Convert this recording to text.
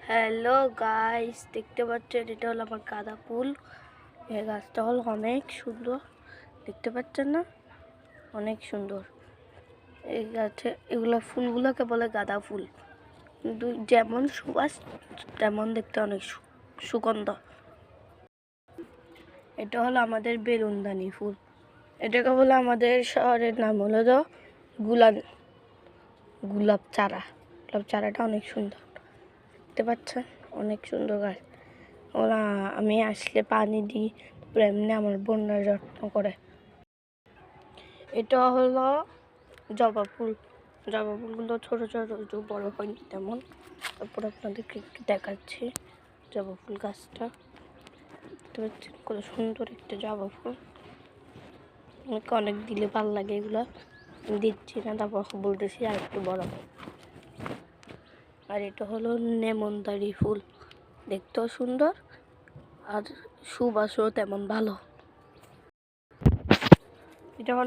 Hello guys, দেখতে পাচ্ছেন এটা হলো আমার গাঁদা ফুল। এই গাছটা হলো অনেক সুন্দর, দেখতে পাচ্ছেন না? অনেক সুন্দর। এই গাছে এগুলো ফুলগুলোকে বলে গাঁদা ফুল, কিন্তু যেমন সুবাস তেমন দেখতে অনেক সুগন্ধ। এটা হলো আমাদের বেগুনদানি ফুল। এটাকে বলে আমাদের শহরের নাম হলো গোলাপ চারা। গোলাপ চারাটা অনেক সুন্দর, দেখতে পাচ্ছেন? অনেক সুন্দর গাছ। ওরা আমি আসলে পানি দিই, তারপরে এমনি আমার বোনরা যত্ন করে। এটা হলো জবা ফুল। জবা ফুলগুলো ছোটো ছোটো, বড় হয়নি তেমন। তারপর আপনাদেরকে একটু দেখাচ্ছি জবা ফুল গাছটা। দেখতে পাচ্ছেন কত সুন্দর একটা জবা ফুল। আমাকে অনেক দিলে ভালো লাগে এগুলো, দিচ্ছি না, তারপর বলতেছি আর একটু বড় হয়। আর এটা হলো নেমন্তারি ফুল, দেখতেও সুন্দর আর সুবাসও তেমন ভালো। এটা হলো